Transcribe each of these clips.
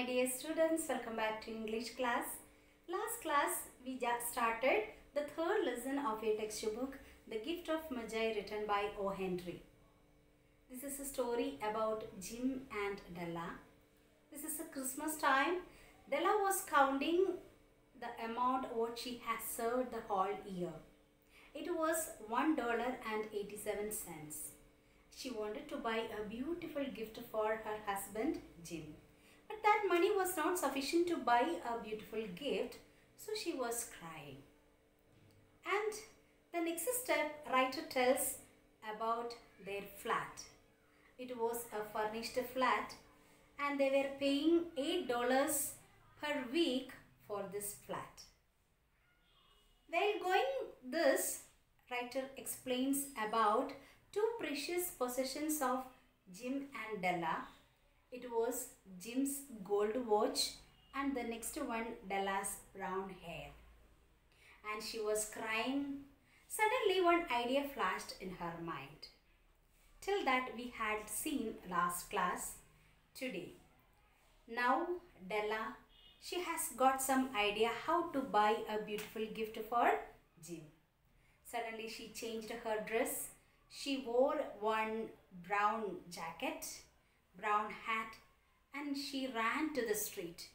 My dear students, welcome back to English class. Last class we just started the third lesson of your textbook, The Gift of Magi, written by O. Henry. This is a story about Jim and Della. This is a Christmas time. Della was counting the amount what she has served the whole year. It was $1.87. She wanted to buy a beautiful gift for her husband Jim. But that money was not sufficient to buy a beautiful gift, so she was crying. And the next step, writer tells about their flat. It was a furnished flat and they were paying $8 per week for this flat. While going this, writer explains about two precious possessions of Jim and Della. It was Jim's gold watch and the next one Della's brown hair. And she was crying. Suddenly one idea flashed in her mind. Till that we had seen last class. Today. Now Della, she has got some idea how to buy a beautiful gift for Jim. Suddenly she changed her dress. She wore one brown jacket, brown hat, and she ran to the street.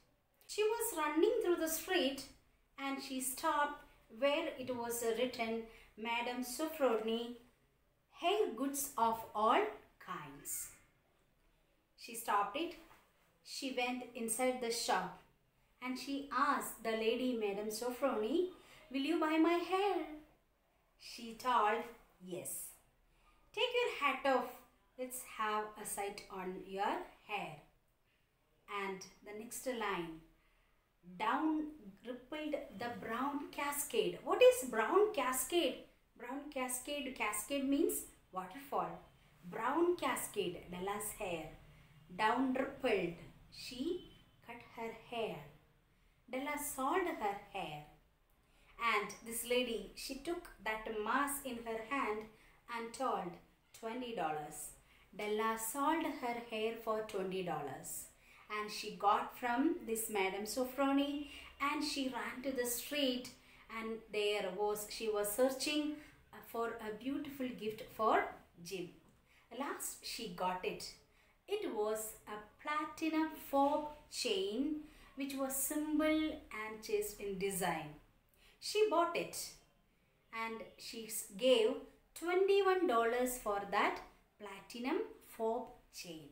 She was running through the street and she stopped where it was written, Madame Sofronie, hair goods of all kinds. She stopped it. She went inside the shop and she asked the lady, Madame Sofronie, will you buy my hair? She told, yes. Take your hat off. Let's have a sight on your hair. And the next line. Down rippled the brown cascade. What is brown cascade? Brown cascade. Cascade means waterfall. Brown cascade. Della's hair. Down rippled. She cut her hair. Della soiled her hair. And this lady, she took that mass in her hand and told $20. Della sold her hair for $20 and she got from this Madame Sofronie and she ran to the street and she was searching for a beautiful gift for Jim. Last she got it. It was a platinum fob chain which was simple and chased in design. She bought it and she gave $21 for that platinum fob chain.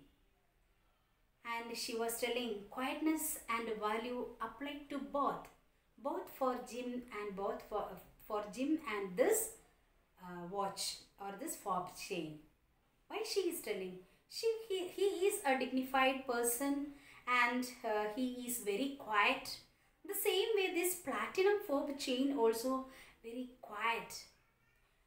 And she was telling quietness and value applied to both for Jim and for Jim and this watch or this fob chain. Why she is telling? He is a dignified person and he is very quiet. The same way this platinum fob chain also very quiet.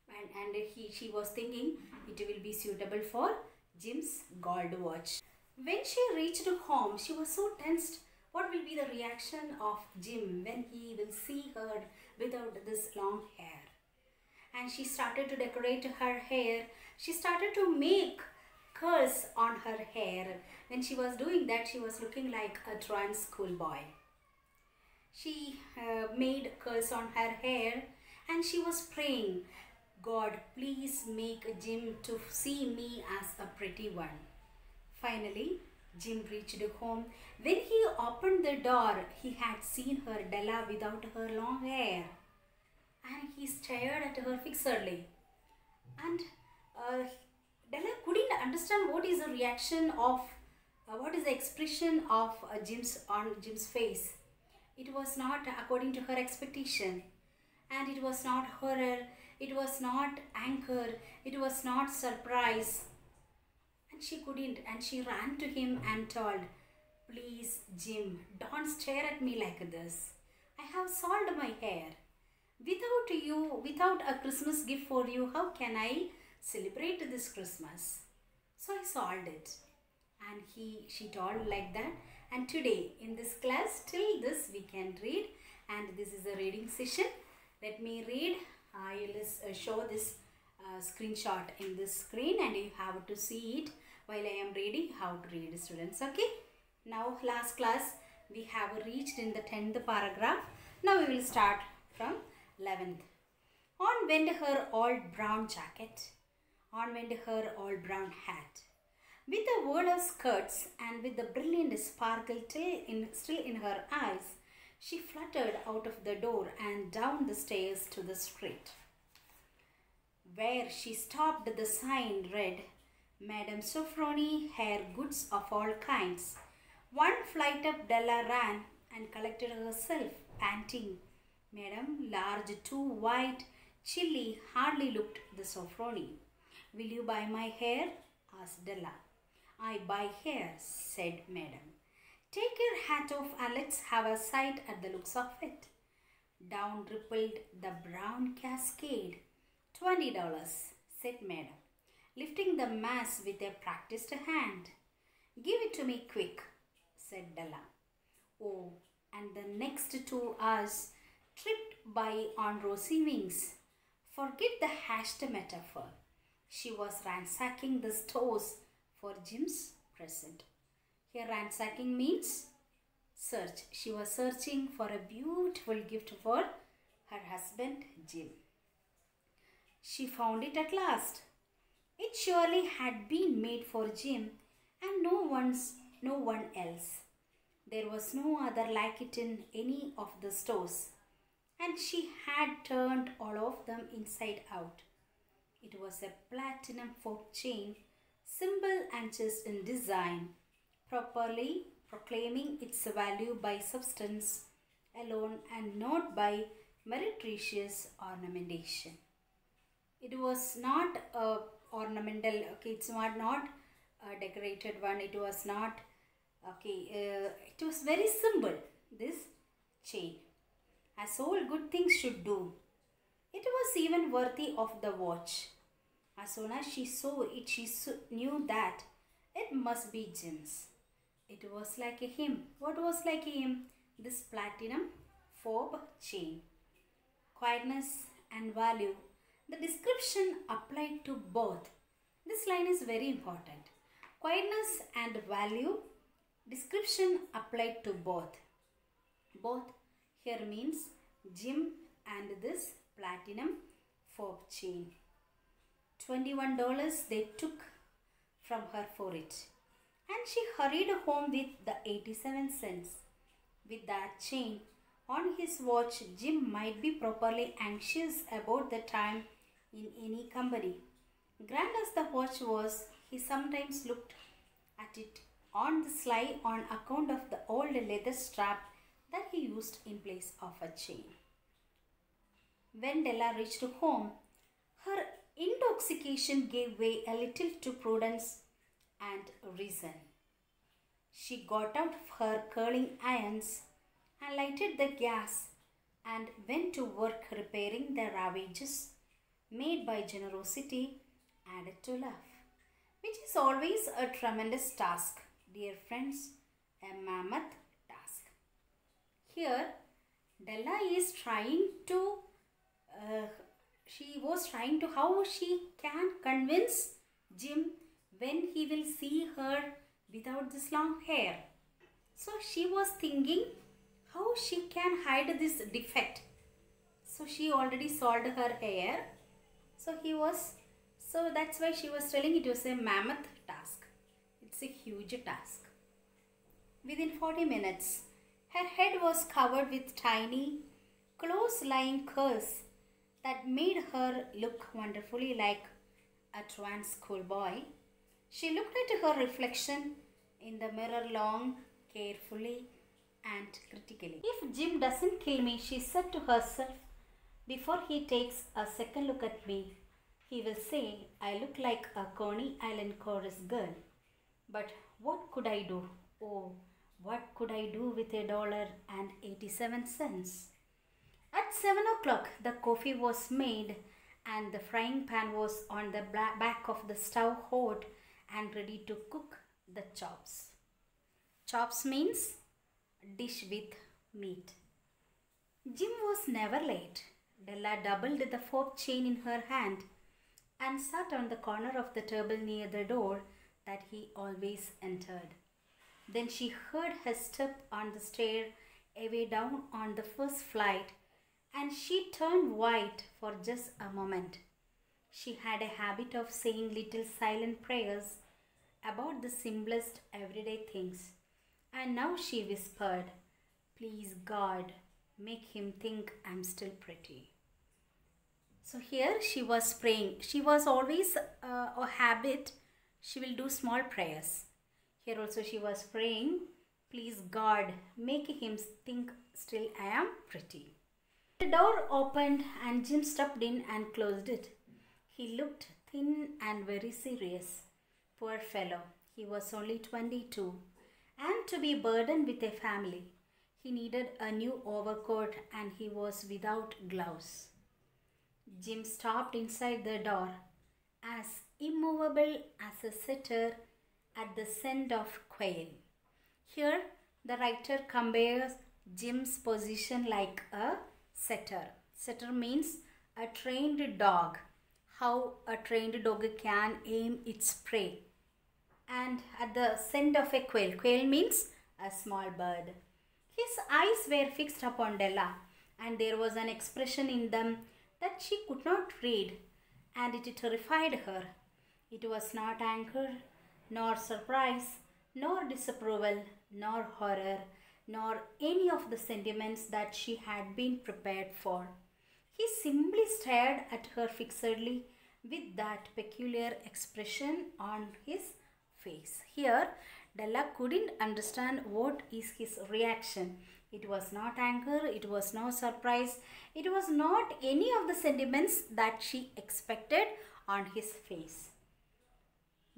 And she was thinking it will be suitable for Jim's gold watch. When she reached home, she was so tensed. What will be the reaction of Jim when he will see her without this long hair? And she started to decorate her hair. She started to make curls on her hair. When she was doing that, she was looking like a truant schoolboy. She made curls on her hair and she was praying, God, please make Jim to see me as a pretty one. Finally, Jim reached home. When he opened the door, he had seen her Della without her long hair. And he stared at her fixedly. And Della couldn't understand what is the reaction of, what is the expression of Jim's face. It was not according to her expectation. And it was not horror. It was not anger. It was not surprise. And she couldn't. And she ran to him and told, please, Jim, don't stare at me like this. I have soiled my hair. Without you, without a Christmas gift for you, how can I celebrate this Christmas? So I soiled it. And she told like that. And today in this class, till this we can read. And this is a reading session. Let me read. I will show this screenshot in this screen and you have to see it while I am reading how to read, students. Okay. Now last class we have reached in the 10th paragraph. Now we will start from 11th. On went her old brown jacket. On went her old brown hat. With the whirl of skirts and with the brilliant sparkle still in her eyes, she fluttered out of the door and down the stairs to the street, where she stopped. The sign read, Madame Sofronie, hair goods of all kinds. One flight up Della ran and collected herself, panting. Madame, large, too white, chilly, hardly looked the Sofronie. Will you buy my hair? Asked Della. I buy hair, said Madame. Take your hat off and let's have a sight at the looks of it. Down rippled the brown cascade. $20, said Madame, lifting the mass with a practiced hand. Give it to me quick, said Della. Oh, and the next 2 hours tripped by on rosy wings. Forget the hashed metaphor. She was ransacking the stores for Jim's present. Here ransacking means search. She was searching for a beautiful gift for her husband Jim. She found it at last. It surely had been made for Jim and no one else. There was no other like it in any of the stores, and she had turned all of them inside out. It was a platinum fork chain, simple and just in design, properly proclaiming its value by substance alone and not by meretricious ornamentation. It was not ornamental, okay, it's not a decorated one, it was not, okay, it was very simple, this chain, as all good things should do. It was even worthy of the watch. As soon as she saw it, she knew that it must be Jim's. It was like a him. What was like a him? This platinum fob chain. Quietness and value. The description applied to both. This line is very important. Quietness and value. Description applied to both. Both here means Jim and this platinum fob chain. $21 they took from her for it, and she hurried home with the 87 cents. With that chain on his watch, Jim might be properly anxious about the time in any company. Grand as the watch was, he sometimes looked at it on the sly on account of the old leather strap that he used in place of a chain. When Della reached home, her intoxication gave way a little to prudence and reason. She got out her curling irons and lighted the gas and went to work repairing the ravages made by generosity added to love, which is always a tremendous task, dear friends, a mammoth task. Here, Della is trying to how she can convince Jim when he will see her without this long hair. So she was thinking how she can hide this defect. So she already solved her hair. So that's why she was telling it was a mammoth task. It's a huge task. Within 40 minutes, her head was covered with tiny, close-lying curls that made her look wonderfully like a truant schoolboy. She looked at her reflection in the mirror long, carefully and critically. If Jim doesn't kill me, she said to herself, before he takes a second look at me, he will say I look like a Coney Island chorus girl. But what could I do? Oh, what could I do with $1.87? At 7 o'clock, the coffee was made and the frying pan was on the back of the stove hot and ready to cook the chops. Chops means dish with meat. Jim was never late. Della doubled the fob chain in her hand and sat on the corner of the table near the door that he always entered. Then she heard her step on the stair away down on the first flight, and she turned white for just a moment. She had a habit of saying little silent prayers about the simplest everyday things, and now she whispered, "Please, God, make him think I'm still pretty." So here she was praying. She was always a habit. She will do small prayers. Here also she was praying, "Please, God, make him think still I am pretty." The door opened and Jim stepped in and closed it. He looked thin and very serious. Poor fellow, he was only 22, and to be burdened with a family, he needed a new overcoat and he was without gloves. Jim stopped inside the door, as immovable as a setter at the scent of quail. Here, the writer compares Jim's position like a setter. Setter means a trained dog. How a trained dog can aim its prey. And at the scent of a quail. Quail means a small bird. His eyes were fixed upon Della, and there was an expression in them that she could not read, and it terrified her. It was not anger, nor surprise, nor disapproval, nor horror, nor any of the sentiments that she had been prepared for. He simply stared at her fixedly with that peculiar expression on his face. Here, Della couldn't understand what is his reaction. It was not anger, it was no surprise, it was not any of the sentiments that she expected on his face.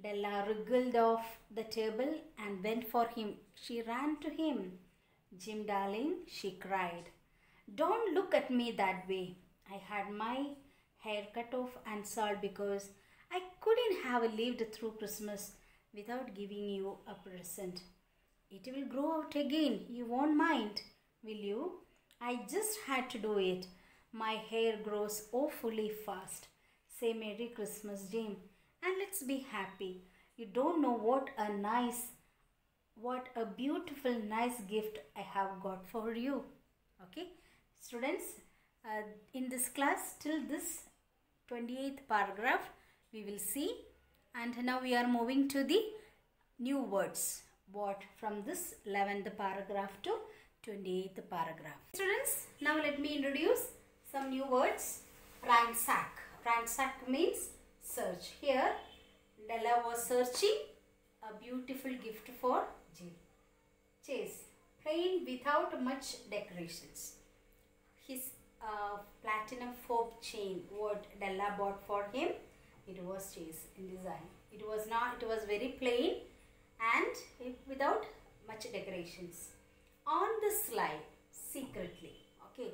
Della wriggled off the table and went for him. She ran to him. "Jim, darling," she cried, "don't look at me that way. I had my hair cut off and salt because I couldn't have lived through Christmas without giving you a present. It will grow out again. You won't mind, will you? I just had to do it. My hair grows awfully fast. Say Merry Christmas, Jim, and let's be happy. You don't know what a beautiful, nice gift I have got for you." Okay, students, in this class, till this 28th paragraph, we will see. And now we are moving to the new words. What from this 11th paragraph to 28th paragraph. Students, now let me introduce some new words. Ransack. Ransack means search. Here, Della was searching a beautiful gift for Jim. Chase. Plain without much decorations. His platinum fob chain, what Della bought for him, it was Chase in design. It was very plain and without much decorations. On the slide, secretly. Okay,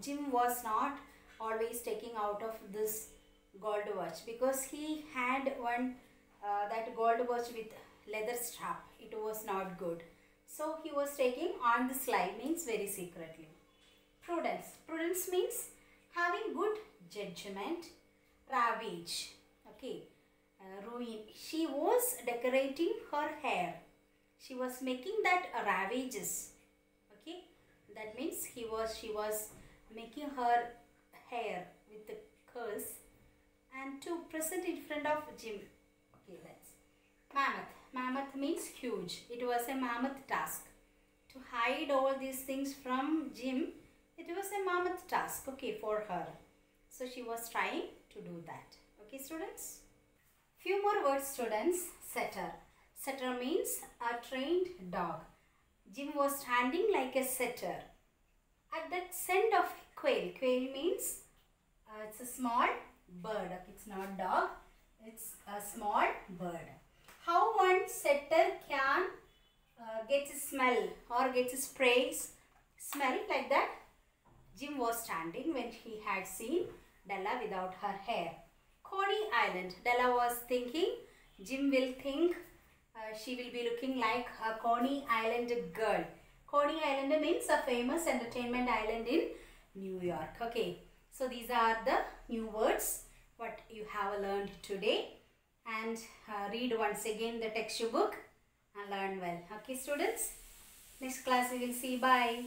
Jim was not always taking out of this gold watch because he had one that gold watch with leather strap. It was not good. So he was taking on the slide, means very secretly. Prudence. Prudence means having good judgment. Ravage. Okay. Ruin. She was decorating her hair. She was making that ravages. Okay. That means she was making her hair with the curls and to present in front of Jim. Okay, that's mammoth. Mammoth means huge. It was a mammoth task. To hide all these things from Jim, it was a mammoth task, okay, for her. So she was trying to do that. Okay, students? Few more words, students. Setter. Setter means a trained dog. Jim was standing like a setter at that scent of quail. Quail means it's a small bird. It's not dog. It's a small bird. How one setter can get a smell or get a spray smell like that? Jim was standing when he had seen Della without her hair. Coney Island. Della was thinking Jim will think she will be looking like a Coney Island girl. Coney Island means a famous entertainment island in New York. Okay, so these are the new words what you have learned today. And read once again the textbook and learn well. Okay, students? Next class we will see. Bye.